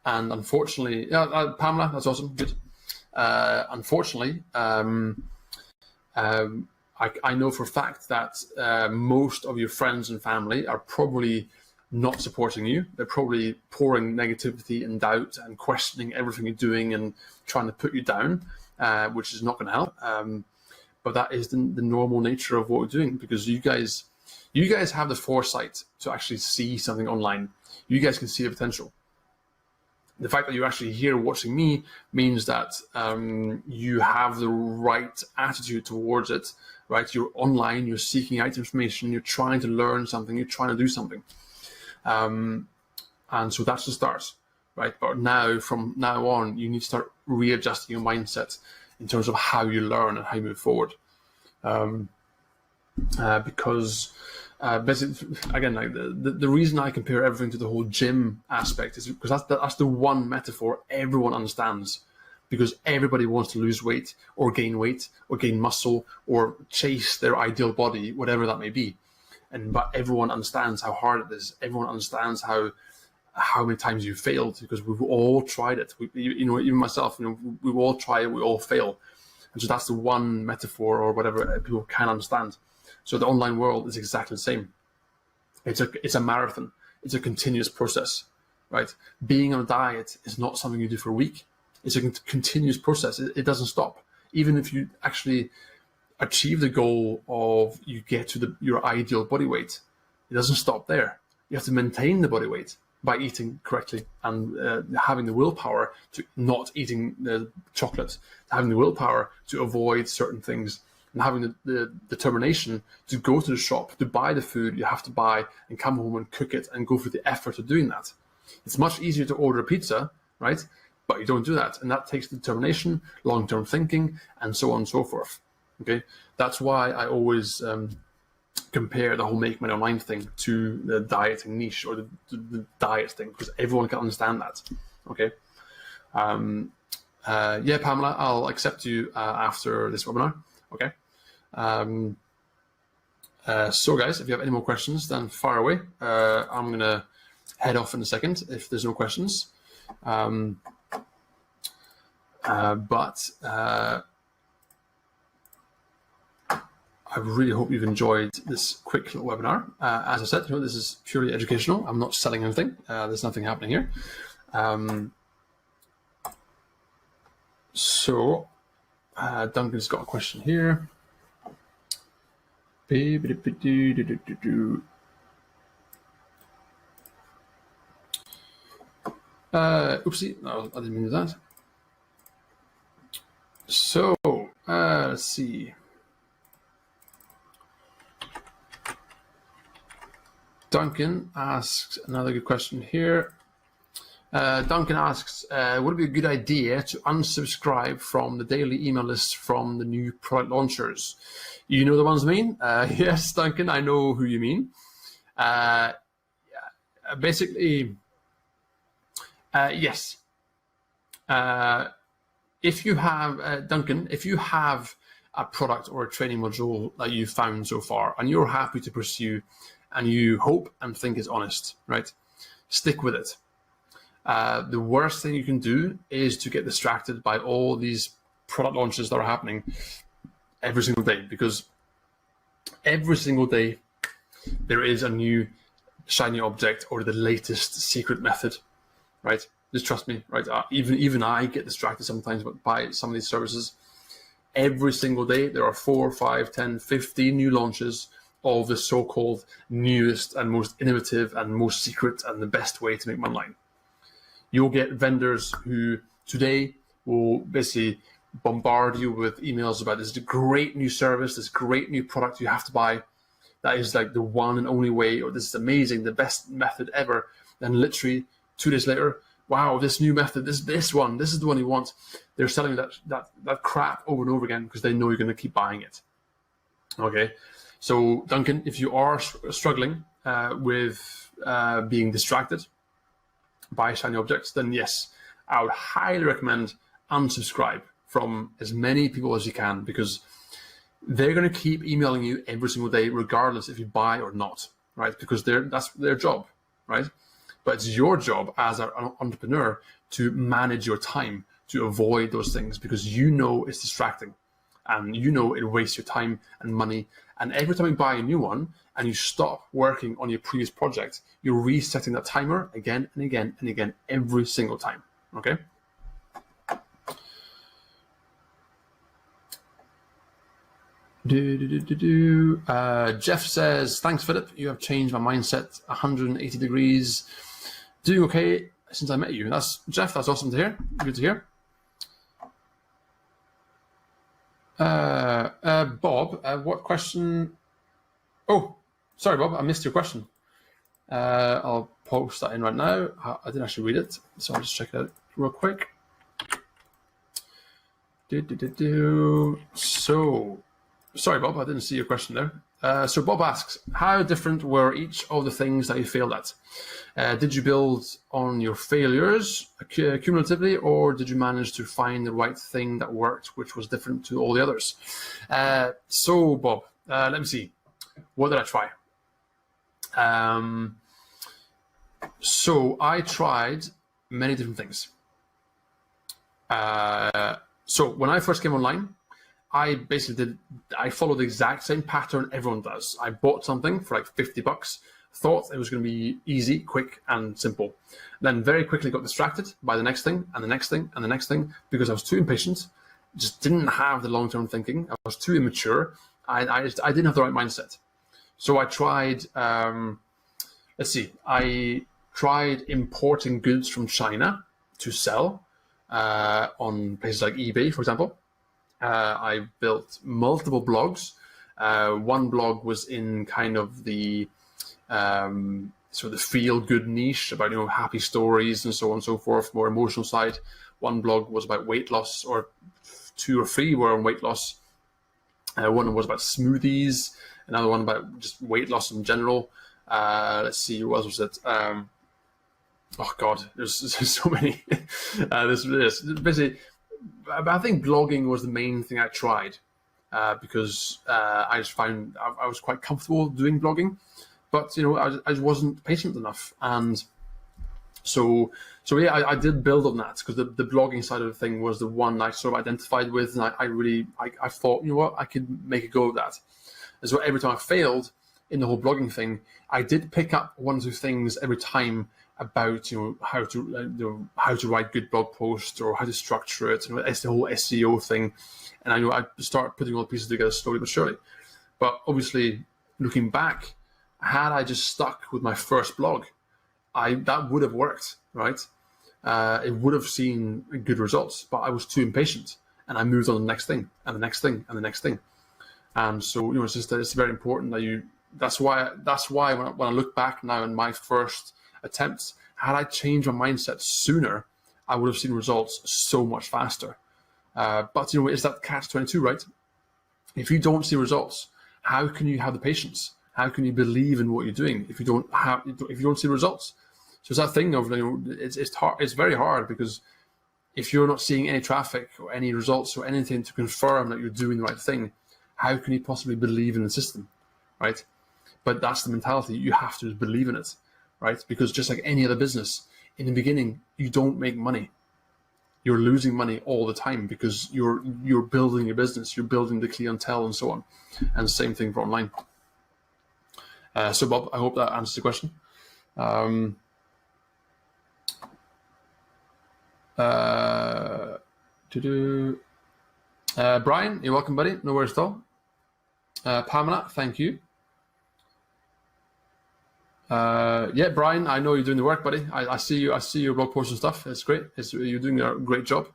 Speaker 1: unfortunately, Pamela, that's awesome, good. Unfortunately, I know for a fact that most of your friends and family are probably not supporting you. They're probably pouring negativity and doubt and questioning everything you're doing and trying to put you down, which is not going to help. But that is the normal nature of what we're doing, because you guys have the foresight to actually see something online. You guys can see the potential. The fact that you're actually here watching me means that you have the right attitude towards it, right? You're online, you're seeking out information, you're trying to learn something, you're trying to do something. And so that's the start, right? But now, from now on, you need to start readjusting your mindset in terms of how you learn and how you move forward. Because basically, again, like the reason I compare everything to the whole gym aspect is because that's the one metaphor everyone understands, because everybody wants to lose weight or gain muscle or chase their ideal body, whatever that may be. But everyone understands how hard it is. Everyone understands how many times you failed, because we've all tried it. Even myself, we've all tried it. We all fail, and so that's the one metaphor or whatever people can understand. So the online world is exactly the same. It's a marathon. It's a continuous process, right? Being on a diet is not something you do for a week. It's a continuous process. It doesn't stop. Even if you actually achieve the goal of you get to your ideal body weight, it doesn't stop there. You have to maintain the body weight by eating correctly and having the willpower to not eating the chocolate, having the willpower to avoid certain things, and having the determination to go to the shop, to buy the food you have to buy and come home and cook it and go through the effort of doing that. It's much easier to order a pizza, right? But you don't do that. And that takes determination, long-term thinking, and so on and so forth. Okay, that's why I always compare the whole make money online thing to the dieting niche, or the diet thing, because everyone can understand that. Okay. Yeah, Pamela, I'll accept you after this webinar. Okay. So guys, if you have any more questions, then fire away. I'm gonna head off in a second if there's no questions. I really hope you've enjoyed this quick little webinar. As I said, this is purely educational. I'm not selling anything. There's nothing happening here. Duncan's got a question here. Oopsie, no, I didn't mean that. So, let's see. Duncan asks another good question here. Duncan asks, would it be a good idea to unsubscribe from the daily email list from the new product launchers? You know the ones I mean? Yes, Duncan, I know who you mean. Basically, yes. If you have, Duncan, if you have a product or a training module that you've found so far and you're happy to pursue and you hope and think is honest, right? Stick with it. The worst thing you can do is to get distracted by all these product launches that are happening every single day, because every single day there is a new shiny object or the latest secret method, right? Just trust me, right? Even I get distracted sometimes by some of these services. Every single day there are 4, 5, 10, 15 new launches of the so-called newest and most innovative and most secret and the best way to make money online. You'll get vendors who today will basically bombard you with emails about this great new service, this great new product you have to buy. That is like the one and only way, or this is amazing, the best method ever. Then literally 2 days later, wow, this new method, this is the one you want. They're selling that crap over and over again because they know you're going to keep buying it. Okay, so Duncan, if you are struggling with being distracted by shiny objects, then yes, I would highly recommend unsubscribe from as many people as you can, because they're going to keep emailing you every single day, regardless if you buy or not, right? Because that's their job, right? But it's your job as an entrepreneur to manage your time, to avoid those things, because you know it's distracting. and you know it wastes your time and money. And every time you buy a new one and you stop working on your previous project, you're resetting that timer again and again and again every single time. Okay. Jeff says, thanks, Philip. You have changed my mindset 180 degrees. Doing okay since I met you. That's Jeff. That's awesome to hear. Good to hear. Bob, what question? Oh, sorry, Bob. I missed your question. I'll post that in right now. I didn't actually read it, so I'll just check it out real quick. So, sorry, Bob, I didn't see your question there. So Bob asks, how different were each of the things that you failed at? Did you build on your failures cumulatively, or did you manage to find the right thing that worked, which was different to all the others? So Bob, let me see. What did I try? So I tried many different things. So when I first came online, I followed the exact same pattern everyone does. I bought something for like $50, thought it was going to be easy, quick, and simple. Then very quickly got distracted by the next thing, and the next thing, and the next thing, because I was too impatient, just didn't have the long-term thinking. I was too immature. I didn't have the right mindset. So I tried, I tried importing goods from China to sell on places like eBay, for example. I built multiple blogs. One blog was in kind of the sort of the feel-good niche about happy stories and so on and so forth, more emotional side. One blog was about weight loss, or 2 or 3 were on weight loss. One was about smoothies. Another one about just weight loss in general. Let's see, what else was it? Oh God, there's so many. This basically. I think blogging was the main thing I tried because I just found I was quite comfortable doing blogging, but I just wasn't patient enough, and so yeah, I did build on that because the blogging side of the thing was the one I sort of identified with, and I thought, I could make a go of that. And so every time I failed in the whole blogging thing, I did pick up 1 or 2 things every time about how to write good blog posts or how to structure it, it's the whole SEO thing, and I start putting all the pieces together slowly but surely. But obviously, looking back, had I just stuck with my first blog, that would have worked, right? It would have seen good results, but I was too impatient, and I moved on to the next thing and the next thing and the next thing, and so it's very important that That's why when I look back now in my first attempts, had I changed my mindset sooner, I would have seen results so much faster. But it's that catch-22, right? If you don't see results, how can you have the patience? How can you believe in what you're doing if you don't see results? So it's that thing of it's very hard, because if you're not seeing any traffic or any results or anything to confirm that you're doing the right thing, how can you possibly believe in the system, right? But that's the mentality. You have to believe in it, right? Because just like any other business, in the beginning, you don't make money. You're losing money all the time because you're building your business, you're building the clientele and so on. And same thing for online. So Bob, I hope that answers the question. Brian, you're welcome, buddy. No worries at all. Pamela, thank you. Yeah, Brian, I know you're doing the work, buddy. I see your blog posts and stuff. It's great. You're doing a great job.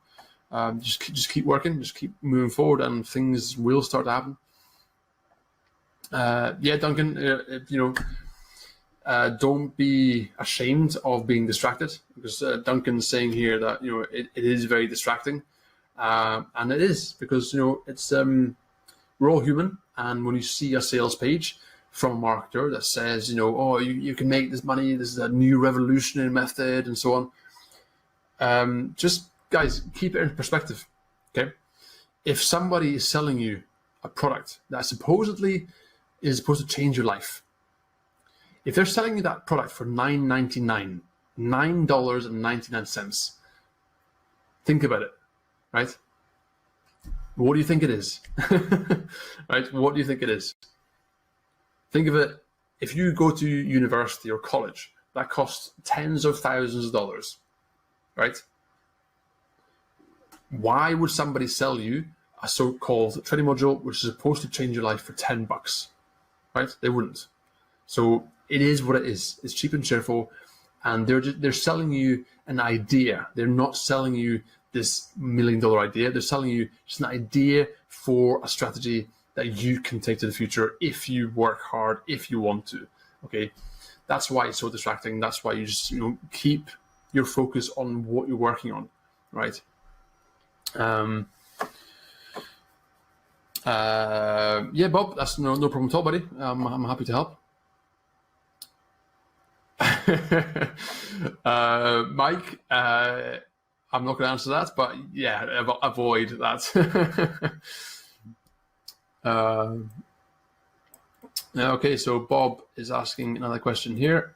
Speaker 1: Just keep working. Just keep moving forward, and things will start to happen. Yeah, Duncan, don't be ashamed of being distracted, because Duncan's saying here that it is very distracting, and it is, because it's we're all human, and when you see a sales page from a marketer that says, oh, you can make this money, this is a new revolutionary method, and so on. Just, guys, keep it in perspective, okay? If somebody is selling you a product that supposedly is supposed to change your life, if they're selling you that product for $9.99, think about it, right?
Speaker 2: What do you think it is? Right? What do you think it is? Think of it, if you go to university or college, that costs tens of thousands of dollars, right? Why would somebody sell you a so-called trading module which is supposed to change your life for $10, right? They wouldn't. So it is what it is. It's cheap and cheerful, and they're selling you an idea. They're not selling you this $1 million idea. They're selling you just an idea for a strategy that you can take to the future if you work hard, if you want to. Okay, that's why it's so distracting. That's why you just keep your focus on what you're working on, right? Yeah, Bob, that's no problem at all, buddy. I'm happy to help. Mike, I'm not going to answer that, but yeah, avoid that. Okay, so Bob is asking another question here.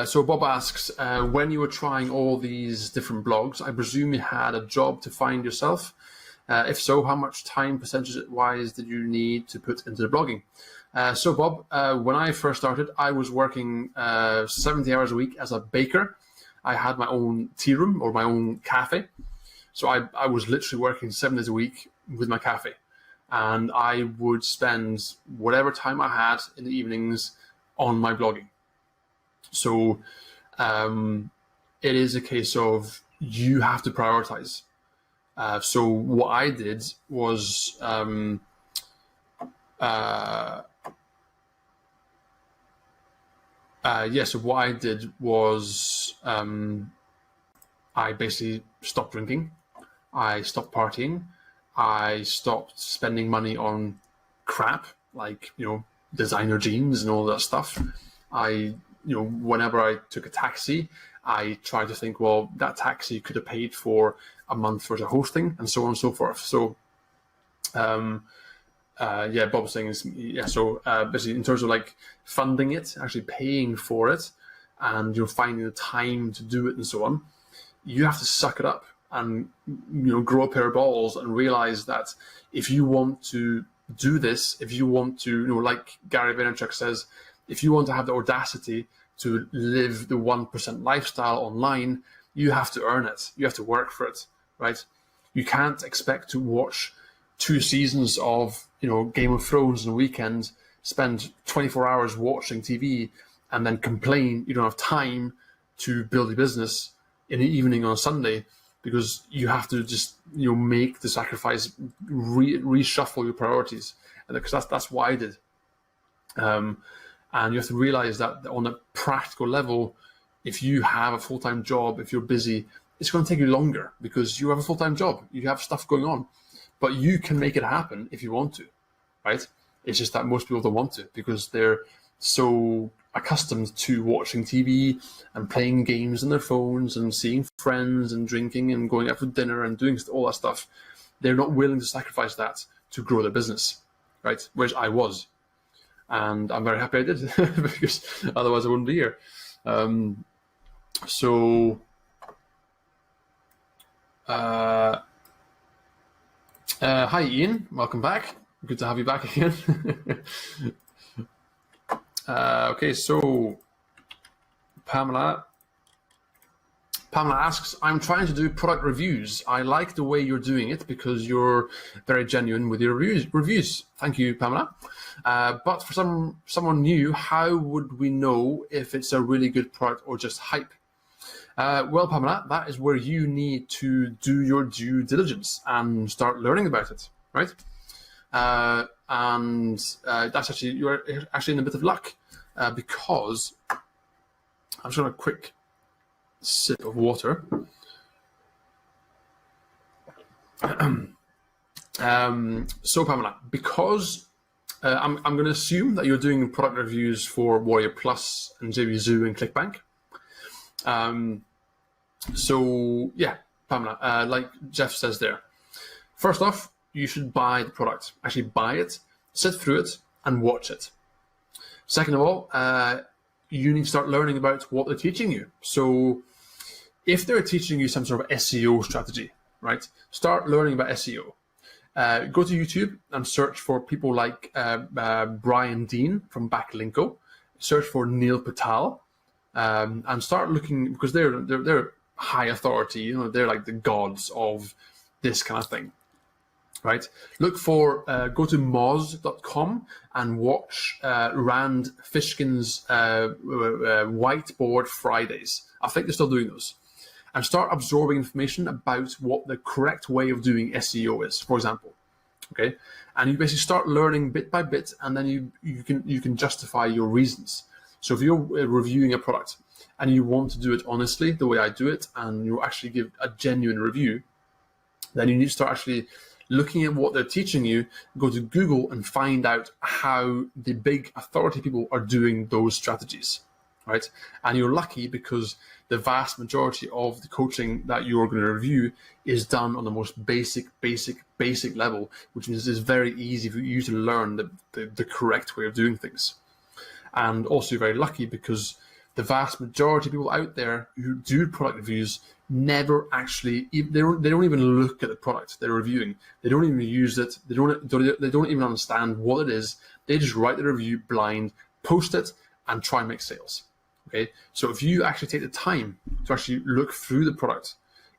Speaker 2: So Bob asks, when you were trying all these different blogs, I presume you had a job to find yourself. If so, how much time percentage-wise did you need to put into the blogging? So Bob, when I first started, I was working 70 hours a week as a baker. I had my own tea room or my own cafe. So I was literally working 7 days a week with my cafe. And I would spend whatever time I had in the evenings on my blogging. So it is a case of you have to prioritize. So what I did was so what I did was I basically stopped drinking. I stopped partying. I stopped spending money on crap like designer jeans and all that stuff. Whenever I took a taxi, I tried to think, well, that taxi could have paid for a month worth of hosting and so on and so forth. So, Bob was saying is, so basically in terms of like funding it, actually paying for it, and finding the time to do it and so on, you have to suck it up and grow a pair of balls and realize that if you want to do this, if you want to, like Gary Vaynerchuk says, if you want to have the audacity to live the 1% lifestyle online, you have to earn it. You have to work for it, right? You can't expect to watch 2 seasons of, Game of Thrones on a weekend, spend 24 hours watching TV, and then complain you don't have time to build a business in the evening on a Sunday, because you have to just, make the sacrifice, reshuffle your priorities. And because that's what I did. And you have to realize that on a practical level, if you have a full-time job, if you're busy, it's going to take you longer because you have a full-time job. You have stuff going on, but you can make it happen if you want to, right? It's just that most people don't want to because they're so accustomed to watching TV and playing games on their phones and seeing friends and drinking and going out for dinner and doing all that stuff. They're not willing to sacrifice that to grow their business, right? Which I was. And I'm very happy I did because otherwise I wouldn't be here. Hi, Ian. Welcome back. Good to have you back again. Okay, so Pamela asks, I'm trying to do product reviews. I like the way you're doing it because you're very genuine with your reviews. Thank you, Pamela. But for someone new, how would we know if it's a really good product or just hype? Well, Pamela, that is where you need to do your due diligence and start learning about it, right? That's actually, you're actually in a bit of luck because I'm just going to quick sip of water. So Pamela, because I'm going to assume that you're doing product reviews for Warrior Plus and JVZoo and ClickBank. So yeah, Pamela, like Jeff says there, first off, you should buy the product. Actually buy it, sit through it, and watch it. Second of all, you need to start learning about what they're teaching you. So if they're teaching you some sort of SEO strategy, right, start learning about SEO. Go to YouTube and search for people like Brian Dean from Backlinko. Search for Neil Patel, and start looking, because they're high authority. They're like the gods of this kind of thing, right? Look for go to moz.com and watch Rand Fishkin's Whiteboard Fridays. I think they're still doing those. And start absorbing information about what the correct way of doing SEO is, for example. Okay, and you basically start learning bit by bit, and then you can justify your reasons. So if you're reviewing a product and you want to do it honestly, the way I do it, and you actually give a genuine review, then you need to start actually looking at what they're teaching you. Go to Google and find out how the big authority people are doing those strategies, right? And you're lucky because the vast majority of the coaching that you're going to review is done on the most basic level, which means it's very easy for you to learn the correct way of doing things. And also you're very lucky because the vast majority of people out there who do product reviews never actually, they don't even look at the product they're reviewing. They don't even use it. They don't even understand what it is. They just write the review blind, post it, and try and make sales. Okay, so if you actually take the time to actually look through the product,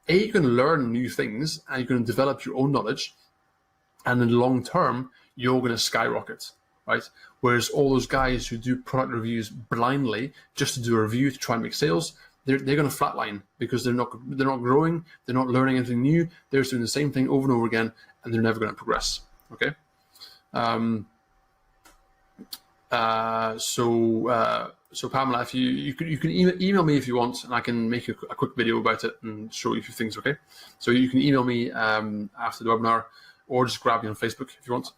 Speaker 2: you're going to learn new things and you're going to develop your own knowledge, and in the long term, you're going to skyrocket, right? Whereas all those guys who do product reviews blindly just to do a review to try and make sales, they're going to flatline because they're not growing, they're not learning anything new, they're just doing the same thing over and over again, and they're never going to progress. Okay, So Pamela, if you can email me if you want, and I can make a quick video about it and show you a few things. Okay, so you can email me after the webinar, or just grab me on Facebook if you want.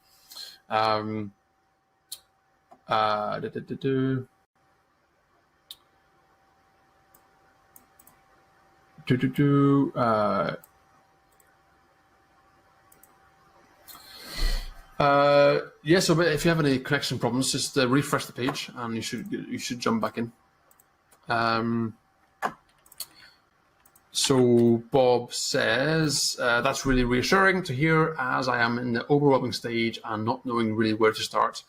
Speaker 2: Yeah, so if you have any connection problems, just refresh the page and you should jump back in. So Bob says, that's really reassuring to hear, as I am in the overwhelming stage and not knowing really where to start,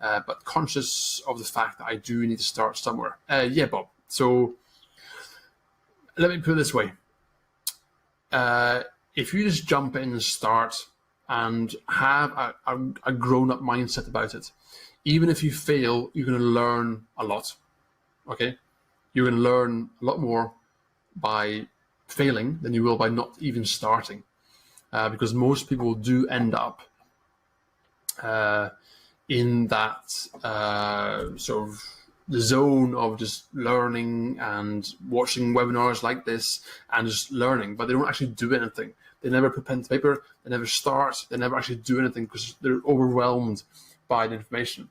Speaker 2: but conscious of the fact that I do need to start somewhere. Yeah, Bob. So let me put it this way. If you just jump in and start and have a grown-up mindset about it, even if you fail, you're going to learn a lot. Okay, you're going to learn a lot more by failing than you will by not even starting, because most people do end up in that sort of the zone of just learning and watching webinars like this and just learning, but they don't actually do anything. They never put pen to paper, they never start, they never actually do anything because they're overwhelmed by the information.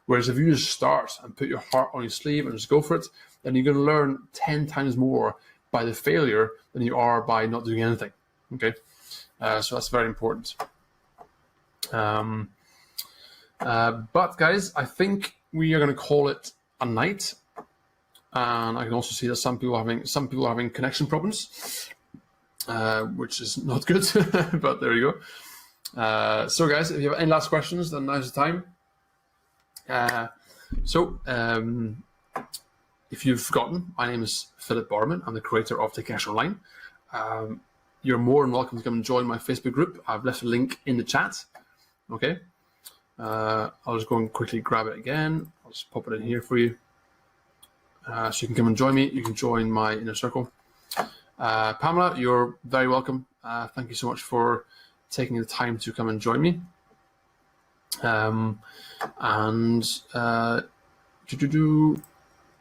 Speaker 2: Whereas if you just start and put your heart on your sleeve and just go for it, then you're going to learn 10 times more by the failure than you are by not doing anything. Okay, so that's very important. But guys, I think we are going to call it a night. And I can also see that some people are having connection problems, which is not good. But there you go. So guys, if you have any last questions, then now's the time. If you've forgotten, my name is Philip Barman. I'm the creator of Take Action Online. You're more than welcome to come and join my Facebook group. I've left a link in the chat. Okay. I'll just go and quickly grab it again. I'll just pop it in here for you. So you can come and join me. You can join my inner circle. Pamela, you're very welcome. Thank you so much for taking the time to come and join me.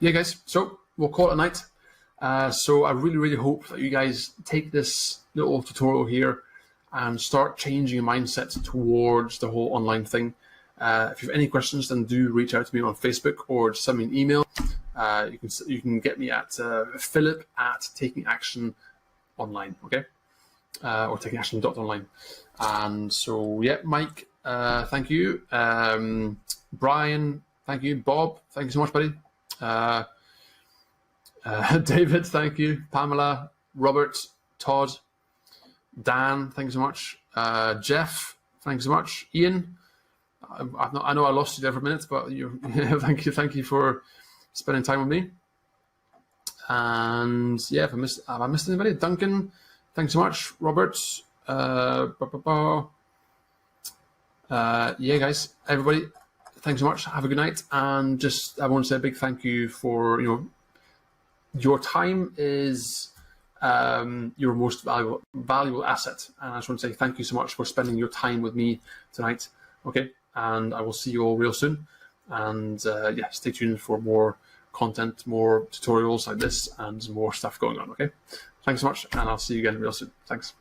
Speaker 2: Yeah, guys, so we'll call it a night. So I really hope that you guys take this little tutorial here and start changing your mindset towards the whole online thing. If you have any questions, then do reach out to me on Facebook or just send me an email. You can get me at philip@takingactiononline, okay? Or takingaction.online. And so, yeah, Mike, thank you. Brian, thank you. Bob, thank you so much, buddy. David, thank you. Pamela, Robert, Todd, Dan, thank you so much. Jeff, thank you so much. Ian, I know I lost you there for a minute, but thank you for spending time with me. And yeah, have I missed anybody? Duncan, thanks so much. Robert, yeah, guys, everybody, thanks so much. Have a good night, and I want to say a big thank you for your time is your most valuable asset, and I just want to say thank you so much for spending your time with me tonight. Okay, and I will see you all real soon, and yeah, stay tuned for more content, more tutorials like this, and more stuff going on. Okay, thanks so much, and I'll see you again real soon. Thanks.